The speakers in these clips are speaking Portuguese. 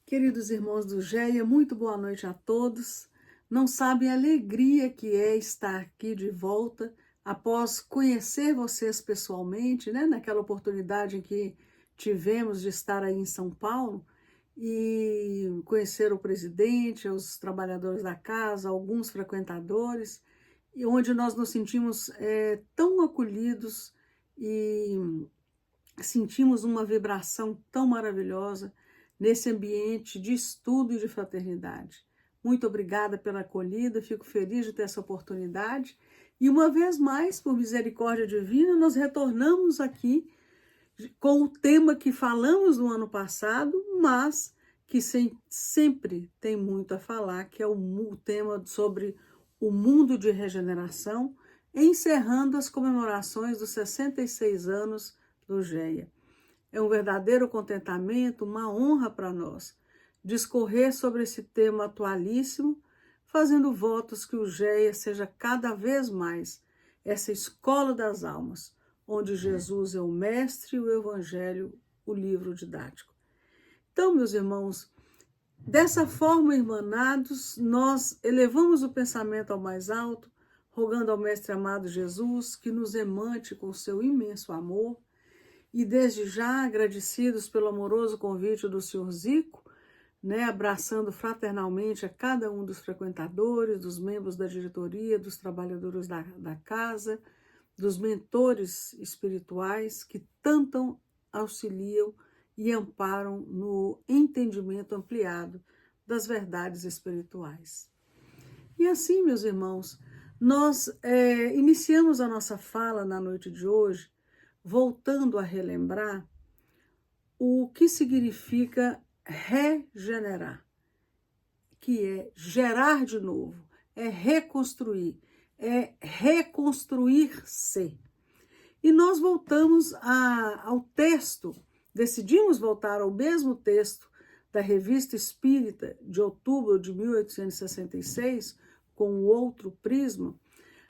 Queridos irmãos do GEA, muito boa noite a todos. Não sabem a alegria que é estar aqui de volta após conhecer vocês pessoalmente, né? Naquela oportunidade em que tivemos de estar aí em São Paulo e conhecer o presidente, os trabalhadores da casa, alguns frequentadores, e onde nós nos sentimos tão acolhidos e sentimos uma vibração tão maravilhosa nesse ambiente de estudo e de fraternidade. Muito obrigada pela acolhida, fico feliz de ter essa oportunidade. E uma vez mais, por misericórdia divina, nós retornamos aqui com o tema que falamos no ano passado, mas que sempre tem muito a falar, que é o tema sobre o mundo de regeneração, encerrando as comemorações dos 66 anos do GEA. É um verdadeiro contentamento, uma honra para nós discorrer sobre esse tema atualíssimo, fazendo votos que o GEA seja cada vez mais essa escola das almas, onde Jesus é o mestre, o evangelho, o livro didático. Então, meus irmãos, dessa forma, irmanados, nós elevamos o pensamento ao mais alto, rogando ao mestre amado Jesus que nos emante com seu imenso amor, e desde já agradecidos pelo amoroso convite do Sr. Zico, abraçando fraternalmente a cada um dos frequentadores, dos membros da diretoria, dos trabalhadores da casa, dos mentores espirituais que tanto auxiliam e amparam no entendimento ampliado das verdades espirituais. E assim, meus irmãos, nós iniciamos a nossa fala na noite de hoje voltando a relembrar o que significa regenerar, que é gerar de novo, é reconstruir, é reconstruir-se. E nós voltamos ao texto, decidimos voltar ao mesmo texto da Revista Espírita de outubro de 1866, com outro prisma,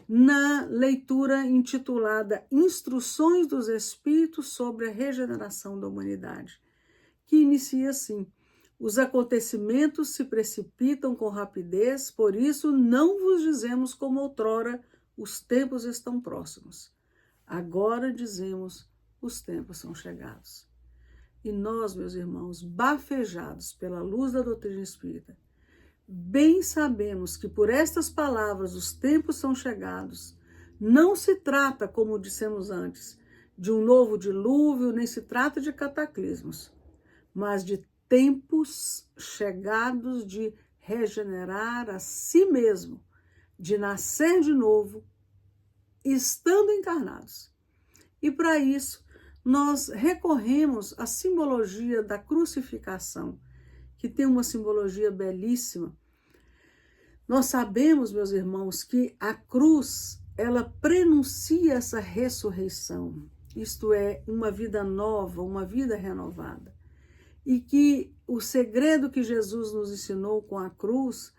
na leitura intitulada Instruções dos Espíritos sobre a Regeneração da Humanidade, que inicia assim: os acontecimentos se precipitam com rapidez, por isso não vos dizemos como outrora, os tempos estão próximos. Agora dizemos, os tempos são chegados. E nós, meus irmãos, bafejados pela luz da doutrina espírita, bem sabemos que por estas palavras os tempos são chegados. Não se trata, como dissemos antes, de um novo dilúvio, nem se trata de cataclismos, mas de tempos chegados de regenerar a si mesmo, de nascer de novo, estando encarnados. E para isso, nós recorremos à simbologia da crucificação, que tem uma simbologia belíssima. Nós sabemos, meus irmãos, que a cruz, ela prenuncia essa ressurreição, isto é, uma vida nova, uma vida renovada. E que o segredo que Jesus nos ensinou com a cruz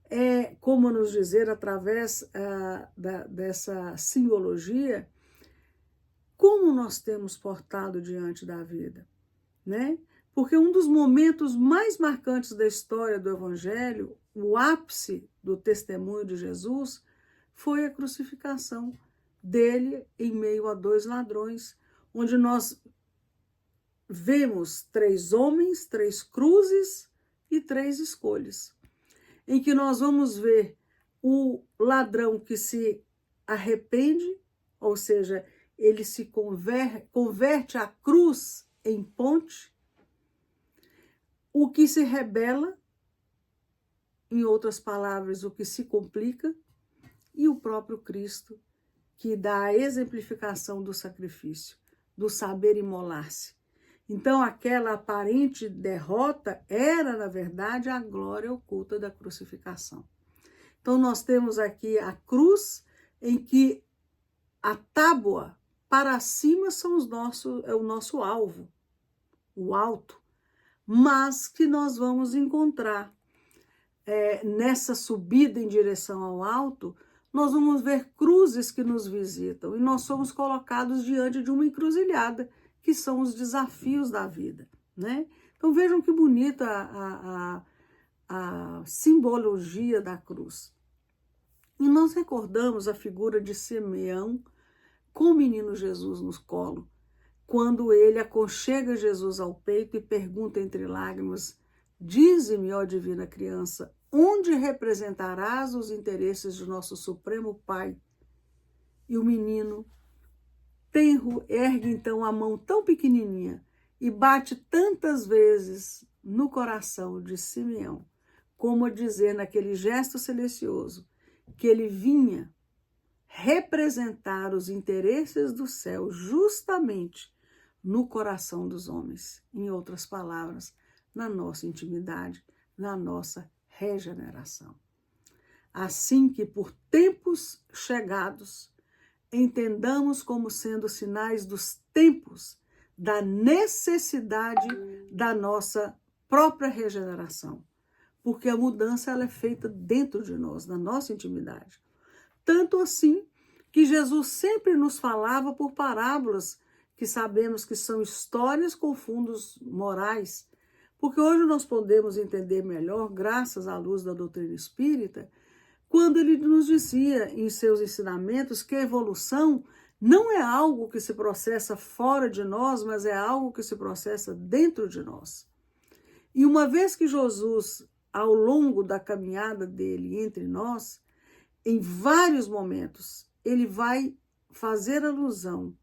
é, como nos dizer, através dessa simbologia, como nós temos portado diante da vida, né? Porque um dos momentos mais marcantes da história do Evangelho, o ápice do testemunho de Jesus, foi a crucificação dele em meio a dois ladrões, onde nós vemos 3 homens, 3 cruzes e 3 escolhas, em que nós vamos ver o ladrão que se arrepende, ou seja, ele se converte a cruz em ponte, o que se rebela, em outras palavras, o que se complica, e o próprio Cristo, que dá a exemplificação do sacrifício, do saber imolar-se. Então, aquela aparente derrota era, na verdade, a glória oculta da crucificação. Então, nós temos aqui a cruz, em que a tábua para cima é o nosso alvo, o alto, mas que nós vamos encontrar nessa subida em direção ao alto, nós vamos ver cruzes que nos visitam e nós somos colocados diante de uma encruzilhada, que são os desafios da vida, né? Então vejam que bonita a simbologia da cruz. E nós recordamos a figura de Simeão com o menino Jesus no colo, quando ele aconchega Jesus ao peito e pergunta entre lágrimas: dize-me, ó divina criança, onde representarás os interesses de nosso Supremo Pai? E o menino tenro ergue então a mão tão pequenininha e bate tantas vezes no coração de Simeão, como a dizer naquele gesto silencioso que ele vinha representar os interesses do céu justamente no coração dos homens. Em outras palavras, na nossa intimidade, na nossa regeneração. Assim que por tempos chegados, entendamos como sendo sinais dos tempos da necessidade da nossa própria regeneração. Porque a mudança ela é feita dentro de nós, na nossa intimidade. Tanto assim que Jesus sempre nos falava por parábolas, que sabemos que são histórias com fundos morais, porque hoje nós podemos entender melhor, graças à luz da doutrina espírita, quando ele nos dizia em seus ensinamentos que a evolução não é algo que se processa fora de nós, mas é algo que se processa dentro de nós. E uma vez que Jesus, ao longo da caminhada dele entre nós, em vários momentos, ele vai fazer alusão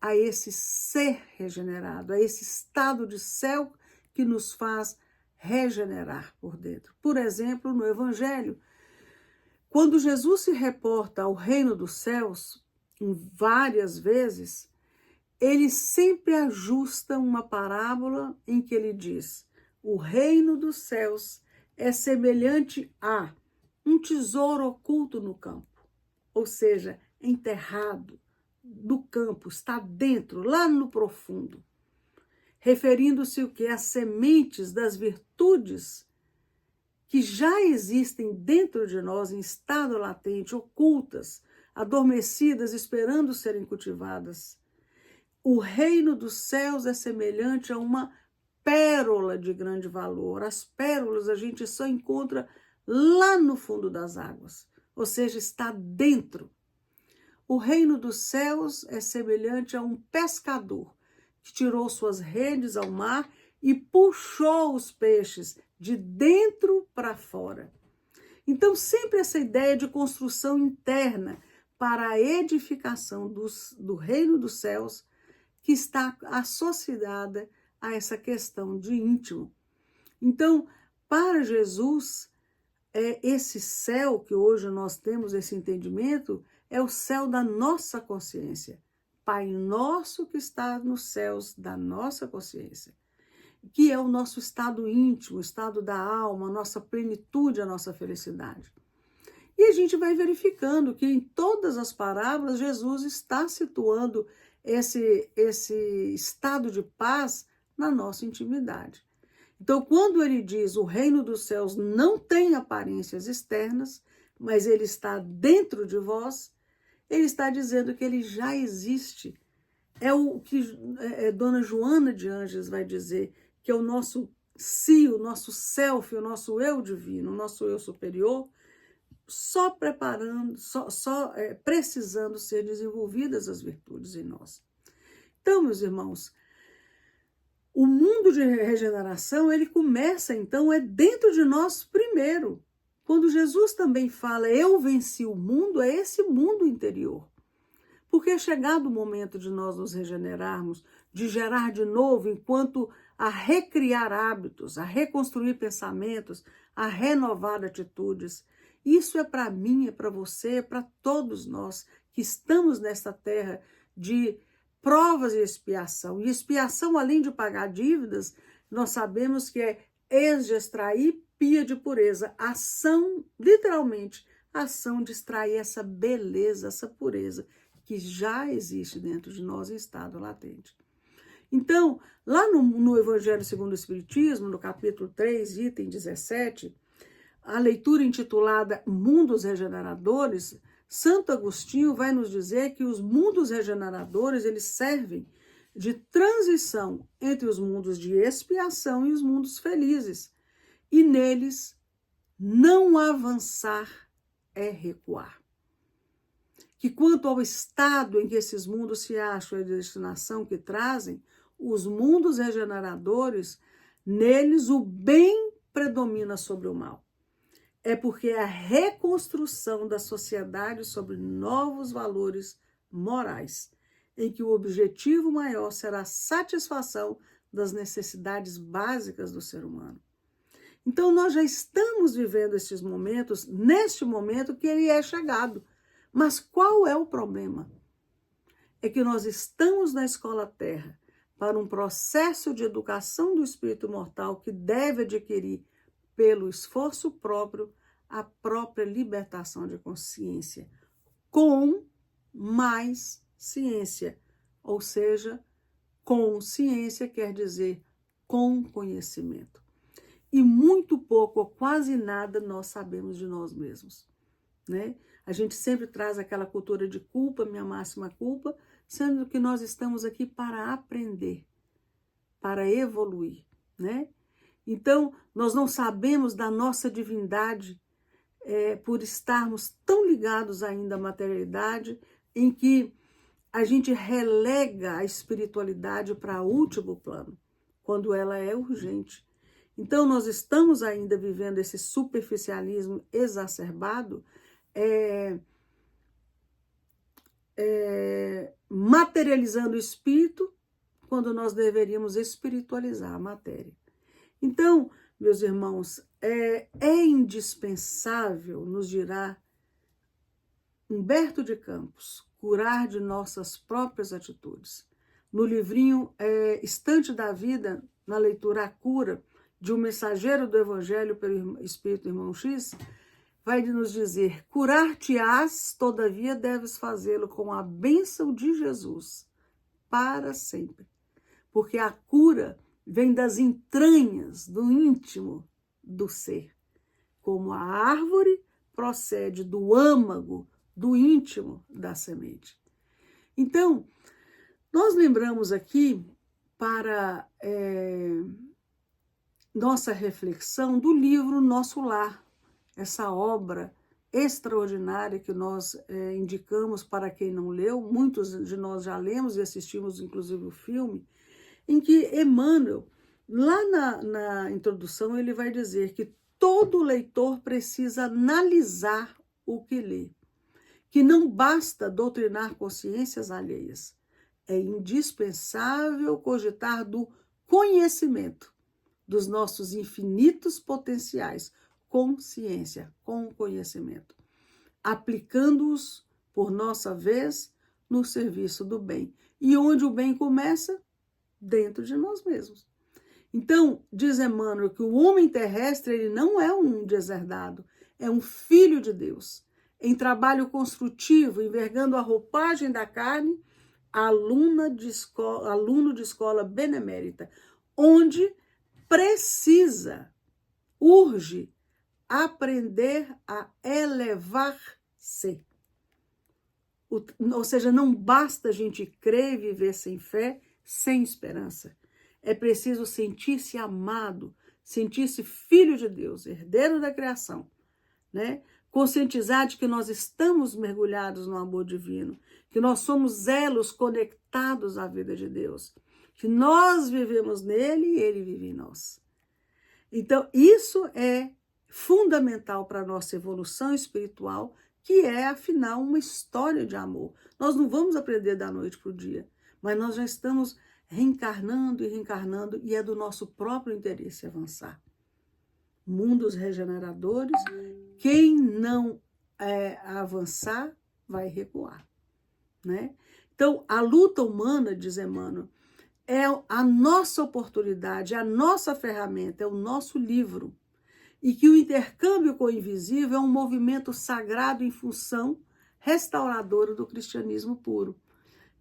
a esse ser regenerado, a esse estado de céu que nos faz regenerar por dentro. Por exemplo, no Evangelho, quando Jesus se reporta ao reino dos céus, várias vezes, ele sempre ajusta uma parábola em que ele diz: o reino dos céus é semelhante a um tesouro oculto no campo, ou seja, enterrado do campo, está dentro, lá no profundo, referindo-se o que? As sementes das virtudes que já existem dentro de nós em estado latente, ocultas, adormecidas, esperando serem cultivadas. O reino dos céus é semelhante a uma pérola de grande valor. As pérolas a gente só encontra lá no fundo das águas, ou seja, está dentro. O reino dos céus é semelhante a um pescador que tirou suas redes ao mar e puxou os peixes de dentro para fora. Então, sempre essa ideia de construção interna para a edificação do reino dos céus, que está associada a essa questão de íntimo. Então, para Jesus, esse céu que hoje nós temos, esse entendimento, é o céu da nossa consciência. Pai nosso que está nos céus da nossa consciência, que é o nosso estado íntimo, o estado da alma, a nossa plenitude, a nossa felicidade. E a gente vai verificando que em todas as parábolas Jesus está situando esse estado de paz na nossa intimidade. Então, quando ele diz o reino dos céus não tem aparências externas, mas ele está dentro de vós, ele está dizendo que ele já existe. É o que Dona Joana de Ângeles vai dizer, que é o nosso si, o nosso self, o nosso eu divino, o nosso eu superior, só preparando, precisando ser desenvolvidas as virtudes em nós. Então, meus irmãos, o mundo de regeneração, ele começa, então, dentro de nós primeiro. Quando Jesus também fala, eu venci o mundo, é esse mundo interior. Porque é chegado o momento de nós nos regenerarmos, de gerar de novo, enquanto a recriar hábitos, a reconstruir pensamentos, a renovar atitudes. Isso é para mim, é para você, é para todos nós que estamos nesta terra de provas e expiação. E expiação, além de pagar dívidas, nós sabemos que é extrair pia de pureza. Ação, literalmente, ação de extrair essa beleza, essa pureza que já existe dentro de nós em estado latente. Então, lá no Evangelho segundo o Espiritismo, no capítulo 3, item 17, a leitura intitulada Mundos Regeneradores, Santo Agostinho vai nos dizer que os mundos regeneradores, eles servem de transição entre os mundos de expiação e os mundos felizes. E neles, não avançar é recuar. Que quanto ao estado em que esses mundos se acham e a destinação que trazem, os mundos regeneradores, neles o bem predomina sobre o mal. É porque é a reconstrução da sociedade sobre novos valores morais, em que o objetivo maior será a satisfação das necessidades básicas do ser humano. Então, nós já estamos vivendo esses momentos, neste momento que ele é chegado. Mas qual é o problema? É que nós estamos na escola terra para um processo de educação do espírito mortal que deve adquirir, pelo esforço próprio, a própria libertação de consciência, com mais ciência. Ou seja, consciência quer dizer com conhecimento. E muito pouco ou quase nada nós sabemos de nós mesmos, né? A gente sempre traz aquela cultura de culpa, minha máxima culpa, sendo que nós estamos aqui para aprender, para evoluir, né? Então, nós não sabemos da nossa divindade por estarmos tão ligados ainda à materialidade, em que a gente relega a espiritualidade para último plano, quando ela é urgente. Então, nós estamos ainda vivendo esse superficialismo exacerbado, materializando o espírito, quando nós deveríamos espiritualizar a matéria. Então, meus irmãos, é indispensável, nos dirá Humberto de Campos, curar de nossas próprias atitudes. No livrinho Estante da Vida, na leitura A Cura, de um mensageiro do Evangelho pelo Espírito Irmão X, vai nos dizer: curar-te-ás, todavia deves fazê-lo com a bênção de Jesus, para sempre. Porque a cura vem das entranhas, do íntimo do ser. Como a árvore procede do âmago, do íntimo da semente. Então, nós lembramos aqui, para nossa reflexão, do livro Nosso Lar, essa obra extraordinária que nós indicamos para quem não leu, muitos de nós já lemos e assistimos inclusive o filme, em que Emmanuel, lá na introdução, ele vai dizer que todo leitor precisa analisar o que lê, que não basta doutrinar consciências alheias, é indispensável cogitar do conhecimento dos nossos infinitos potenciais, com ciência, com conhecimento, aplicando-os, por nossa vez, no serviço do bem. E onde o bem começa? Dentro de nós mesmos. Então, diz Emmanuel que o homem terrestre ele não é um deserdado, é um filho de Deus, em trabalho construtivo, envergando a roupagem da carne, aluno de escola benemérita, onde precisa, urge, aprender a elevar-se. Ou seja, não basta a gente crer e viver sem fé, sem esperança. É preciso sentir-se amado, sentir-se filho de Deus, herdeiro da criação, né? Conscientizar de que nós estamos mergulhados no amor divino, que nós somos elos conectados à vida de Deus, que nós vivemos nele e ele vive em nós. Então, isso é fundamental para a nossa evolução espiritual, que é, afinal, uma história de amor. Nós não vamos aprender da noite para o dia, mas nós já estamos reencarnando e é do nosso próprio interesse avançar. Mundos regeneradores, quem não avançar vai recuar, né? Então, a luta humana, diz Emmanuel, é a nossa oportunidade, a nossa ferramenta, é o nosso livro. E que o intercâmbio com o invisível é um movimento sagrado em função restauradora do cristianismo puro,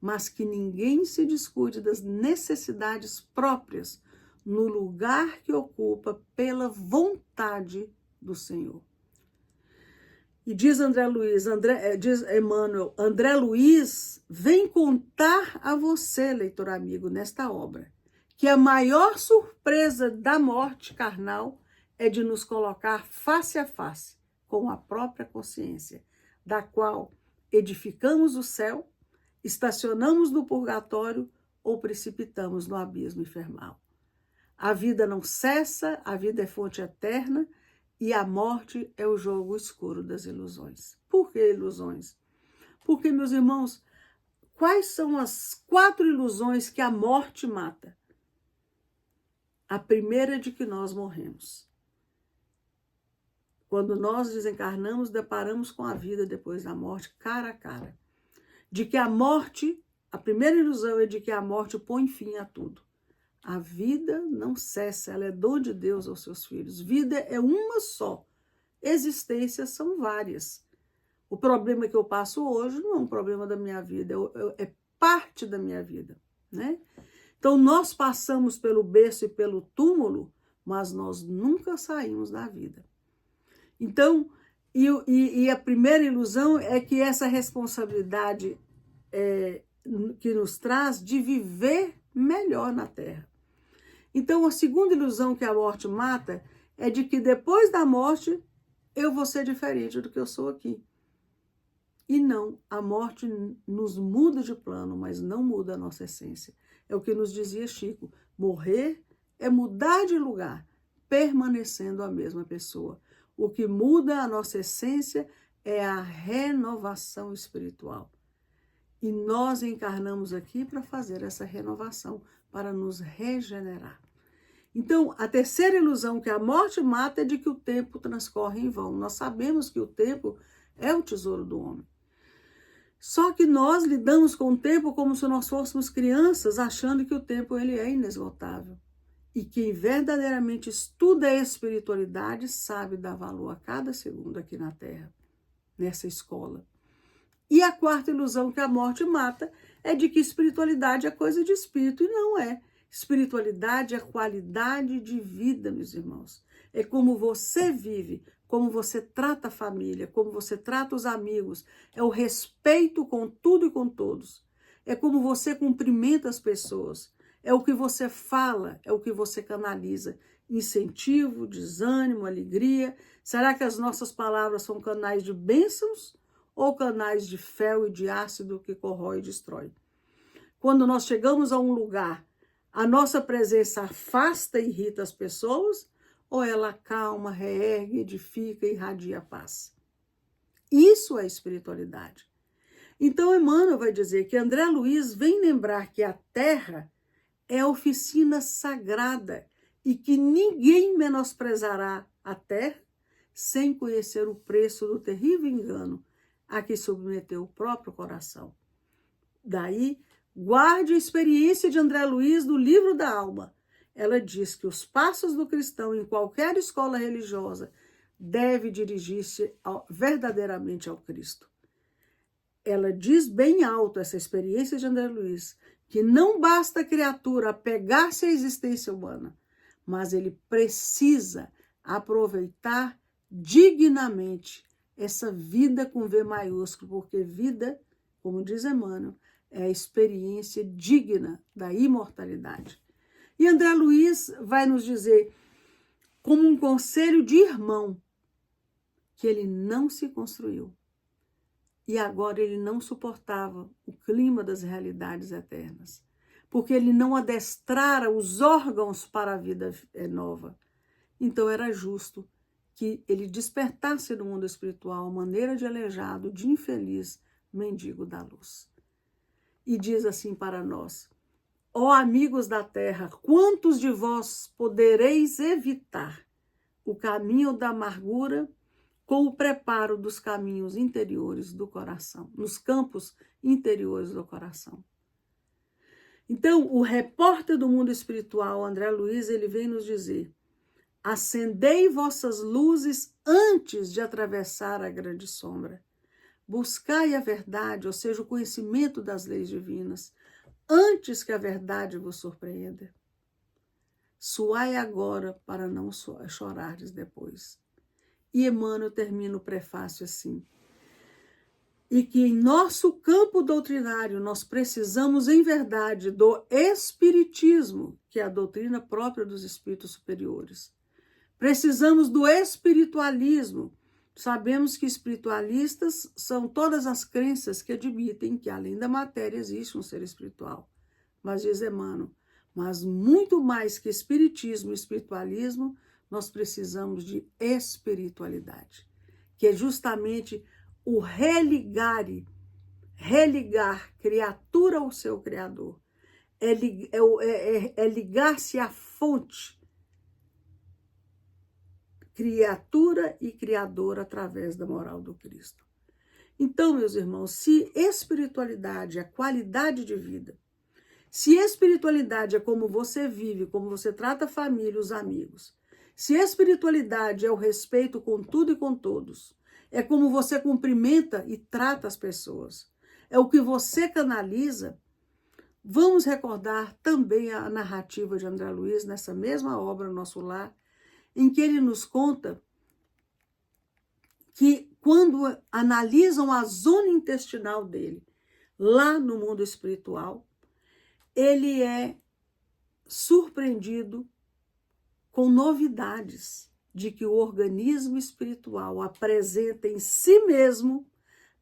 mas que ninguém se descuide das necessidades próprias no lugar que ocupa pela vontade do Senhor. E diz diz Emmanuel, André Luiz vem contar a você, leitor amigo, nesta obra, que a maior surpresa da morte carnal é de nos colocar face a face com a própria consciência, da qual edificamos o céu, estacionamos no purgatório ou precipitamos no abismo infernal. A vida não cessa, a vida é fonte eterna e a morte é o jogo escuro das ilusões. Por que ilusões? Porque, meus irmãos, quais são as 4 ilusões que a morte mata? A primeira é de que nós morremos. Quando nós desencarnamos, deparamos com a vida depois da morte, cara a cara. De que a morte, a primeira ilusão é de que a morte põe fim a tudo. A vida não cessa, ela é dom de Deus aos seus filhos. Vida é uma só, existências são várias. O problema que eu passo hoje não é um problema da minha vida, é parte da minha vida, né? Então, nós passamos pelo berço e pelo túmulo, mas nós nunca saímos da vida. Então, e a primeira ilusão é que essa responsabilidade que nos traz de viver melhor na Terra. Então, a segunda ilusão que a morte mata é de que depois da morte eu vou ser diferente do que eu sou aqui. E não, a morte nos muda de plano, mas não muda a nossa essência. É o que nos dizia Chico, morrer é mudar de lugar, permanecendo a mesma pessoa. O que muda a nossa essência é a renovação espiritual. E nós encarnamos aqui para fazer essa renovação, para nos regenerar. Então, a terceira ilusão que a morte mata é de que o tempo transcorre em vão. Nós sabemos que o tempo é o tesouro do homem. Só que nós lidamos com o tempo como se nós fôssemos crianças, achando que o tempo ele é inesgotável. E quem verdadeiramente estuda a espiritualidade sabe dar valor a cada segundo aqui na Terra, nessa escola. E a quarta ilusão que a morte mata é de que espiritualidade é coisa de espírito, e não é. Espiritualidade é qualidade de vida, meus irmãos. É como você vive, como você trata a família, como você trata os amigos. É o respeito com tudo e com todos. É como você cumprimenta as pessoas. É o que você fala, é o que você canaliza. Incentivo, desânimo, alegria. Será que as nossas palavras são canais de bênçãos ou canais de fel e de ácido que corrói e destrói? Quando nós chegamos a um lugar, a nossa presença afasta e irrita as pessoas, ou ela acalma, reergue, edifica e irradia a paz? Isso é espiritualidade. Então, Emmanuel vai dizer que André Luiz vem lembrar que a Terra é a oficina sagrada e que ninguém menosprezará a Terra sem conhecer o preço do terrível engano a que submeteu o próprio coração. Daí, guarde a experiência de André Luiz do Livro da Alma. Ela diz que os passos do cristão em qualquer escola religiosa deve dirigir-se verdadeiramente ao Cristo. Ela diz bem alto, essa experiência de André Luiz, que não basta a criatura apegar-se à existência humana, mas ele precisa aproveitar dignamente essa vida com V maiúsculo, porque vida, como diz Emmanuel, é a experiência digna da imortalidade. E André Luiz vai nos dizer, como um conselho de irmão, que ele não se construiu. E agora ele não suportava o clima das realidades eternas, porque ele não adestrara os órgãos para a vida nova. Então era justo que ele despertasse no mundo espiritual a maneira de aleijado, de infeliz mendigo da luz. E diz assim para nós, ó amigos da terra, quantos de vós podereis evitar o caminho da amargura com o preparo dos caminhos interiores do coração, nos campos interiores do coração? Então, o repórter do mundo espiritual, André Luiz, ele vem nos dizer, acendei vossas luzes antes de atravessar a grande sombra. Buscai a verdade, ou seja, o conhecimento das leis divinas, antes que a verdade vos surpreenda. Suai agora para não chorardes depois. E Emmanuel termina o prefácio assim: e que em nosso campo doutrinário nós precisamos, em verdade, do espiritismo, que é a doutrina própria dos espíritos superiores. Precisamos do espiritualismo. Sabemos que espiritualistas são todas as crenças que admitem que além da matéria existe um ser espiritual. Mas diz Emmanuel, mas muito mais que espiritismo e espiritualismo, nós precisamos de espiritualidade, que é justamente o religar criatura ao seu Criador, é ligar-se à fonte, criatura e criador através da moral do Cristo. Então, meus irmãos, se espiritualidade é qualidade de vida, se espiritualidade é como você vive, como você trata a família, os amigos, se espiritualidade é o respeito com tudo e com todos, é como você cumprimenta e trata as pessoas, é o que você canaliza, vamos recordar também a narrativa de André Luiz, nessa mesma obra, Nosso Lar, em que ele nos conta que quando analisam a zona intestinal dele, lá no mundo espiritual, ele é surpreendido com novidades de que o organismo espiritual apresenta em si mesmo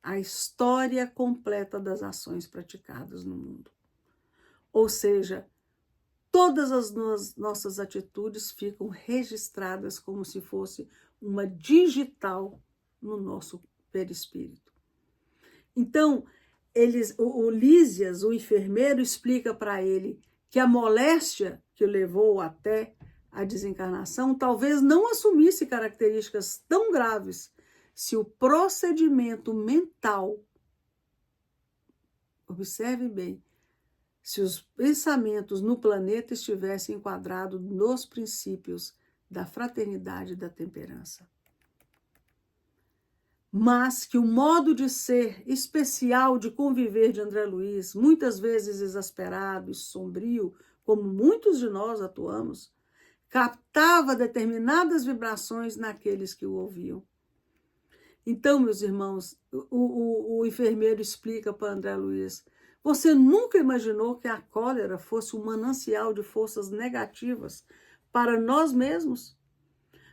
a história completa das ações praticadas no mundo. Ou seja, todas as nossas atitudes ficam registradas como se fosse uma digital no nosso perispírito. Então, o Lísias, o enfermeiro, explica para ele que a moléstia que o levou até a desencarnação talvez não assumisse características tão graves se o procedimento mental, observe bem, se os pensamentos no planeta estivessem enquadrados nos princípios da fraternidade e da temperança. Mas que o modo de ser especial de conviver de André Luiz, muitas vezes exasperado e sombrio, como muitos de nós atuamos, captava determinadas vibrações naqueles que o ouviam. Então, meus irmãos, o enfermeiro explica para André Luiz: você nunca imaginou que a cólera fosse um manancial de forças negativas para nós mesmos?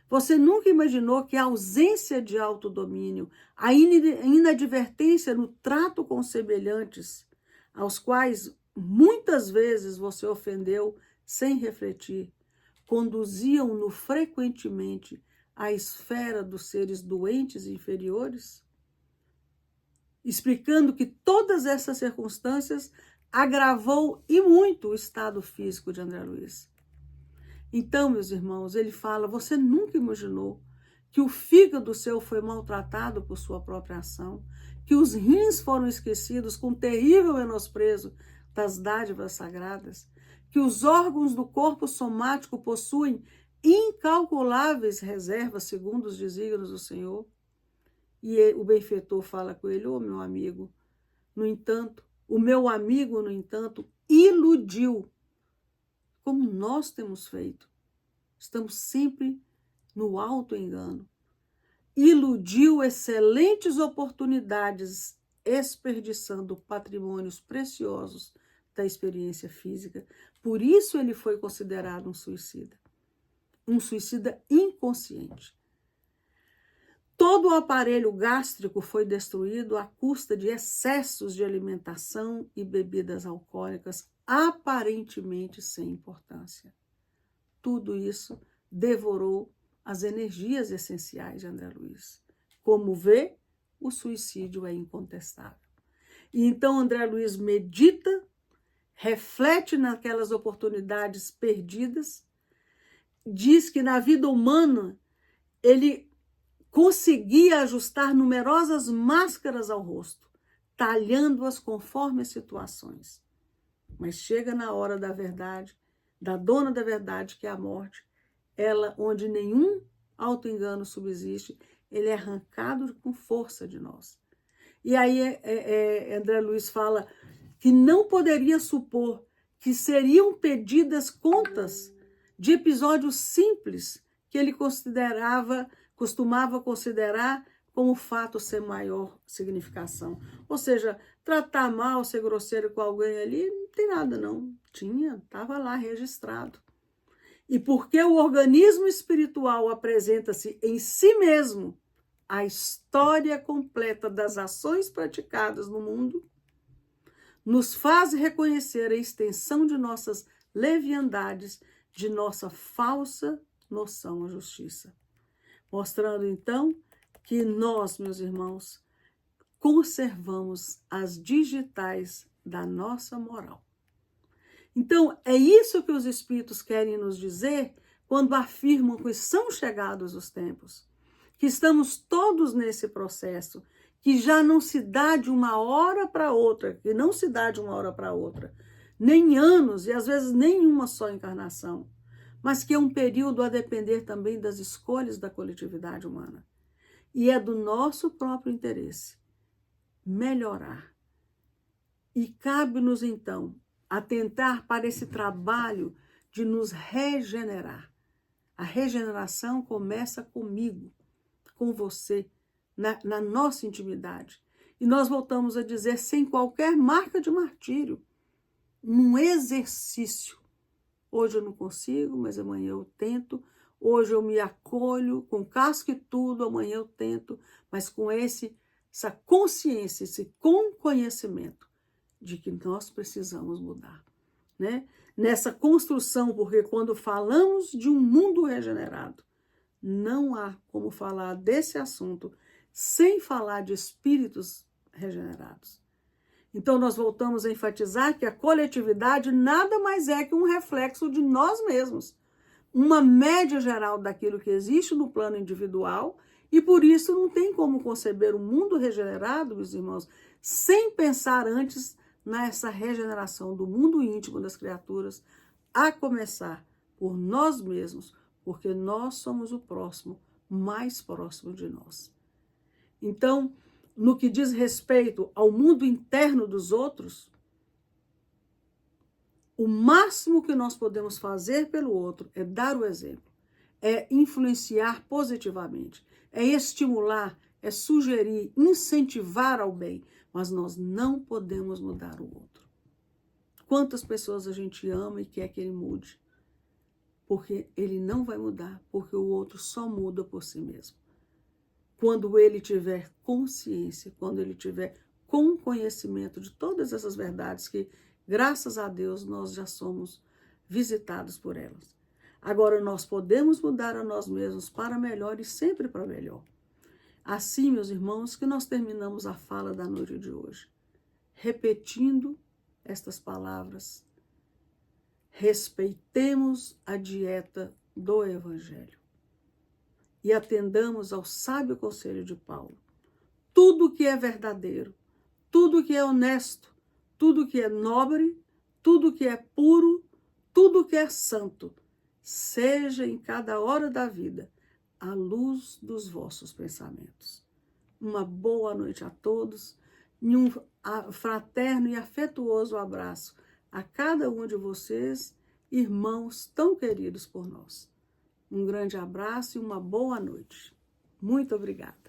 Você nunca imaginou que a ausência de autodomínio, a inadvertência no trato com semelhantes, aos quais muitas vezes você ofendeu sem refletir, conduziam-no frequentemente à esfera dos seres doentes e inferiores? Explicando que todas essas circunstâncias agravou e muito o estado físico de André Luiz. Então, meus irmãos, ele fala: você nunca imaginou que o fígado seu foi maltratado por sua própria ação, que os rins foram esquecidos com terrível menosprezo das dádivas sagradas, que os órgãos do corpo somático possuem incalculáveis reservas segundo os desígnios do Senhor? E o benfeitor fala com ele: ô meu amigo, no entanto, o meu amigo, no entanto, iludiu, como nós temos feito. Estamos sempre no auto-engano. Iludiu excelentes oportunidades, desperdiçando patrimônios preciosos da experiência física. Por isso ele foi considerado um suicida inconsciente. Todo o aparelho gástrico foi destruído à custa de excessos de alimentação e bebidas alcoólicas aparentemente sem importância. Tudo isso devorou as energias essenciais de André Luiz. Como vê, o suicídio é incontestável. E então André Luiz medita, reflete naquelas oportunidades perdidas, diz que na vida humana ele conseguia ajustar numerosas máscaras ao rosto, talhando-as conforme as situações. Mas chega na hora da verdade, da dona da verdade, que é a morte, ela, onde nenhum auto-engano subsiste, ele é arrancado com força de nós. E aí André Luiz fala que não poderia supor que seriam pedidas contas de episódios simples que ele costumava considerar como fato sem maior significação. Ou seja, tratar mal, ser grosseiro com alguém ali, não tem nada não. Estava lá registrado. E porque o organismo espiritual apresenta-se em si mesmo a história completa das ações praticadas no mundo, nos faz reconhecer a extensão de nossas leviandades, de nossa falsa noção à justiça. Mostrando, então, que nós, meus irmãos, conservamos as digitais da nossa moral. Então, é isso que os Espíritos querem nos dizer quando afirmam que são chegados os tempos, que estamos todos nesse processo, que já não se dá de uma hora para outra, que não se dá de uma hora para outra, nem anos e às vezes nenhuma só encarnação, mas que é um período a depender também das escolhas da coletividade humana. E é do nosso próprio interesse melhorar. E cabe-nos, então, atentar para esse trabalho de nos regenerar. A regeneração começa comigo, com você, na nossa intimidade. E nós voltamos a dizer, sem qualquer marca de martírio, um exercício. Hoje eu não consigo, mas amanhã eu tento. Hoje eu me acolho com casca e tudo, amanhã eu tento, mas com essa consciência, esse conhecimento de que nós precisamos mudar, né? Nessa construção, porque quando falamos de um mundo regenerado, não há como falar desse assunto sem falar de espíritos regenerados. Então nós voltamos a enfatizar que a coletividade nada mais é que um reflexo de nós mesmos, uma média geral daquilo que existe no plano individual, e por isso não tem como conceber um mundo regenerado, meus irmãos, sem pensar antes nessa regeneração do mundo íntimo das criaturas, a começar por nós mesmos, porque nós somos o próximo, mais próximo de nós. Então, no que diz respeito ao mundo interno dos outros, o máximo que nós podemos fazer pelo outro é dar o exemplo, é influenciar positivamente, é estimular, é sugerir, incentivar ao bem, mas nós não podemos mudar o outro. Quantas pessoas a gente ama e quer que ele mude? Porque ele não vai mudar, porque o outro só muda por si mesmo. Quando ele tiver consciência, quando ele tiver com conhecimento de todas essas verdades que, graças a Deus, nós já somos visitados por elas. Agora, nós podemos mudar a nós mesmos para melhor e sempre para melhor. Assim, meus irmãos, que nós terminamos a fala da noite de hoje, repetindo estas palavras: respeitemos a dieta do Evangelho e atendamos ao sábio conselho de Paulo. Tudo que é verdadeiro, tudo que é honesto, tudo que é nobre, tudo que é puro, tudo que é santo, seja em cada hora da vida a luz dos vossos pensamentos. Uma boa noite a todos e um fraterno e afetuoso abraço a cada um de vocês, irmãos tão queridos por nós. Um grande abraço e uma boa noite. Muito obrigada.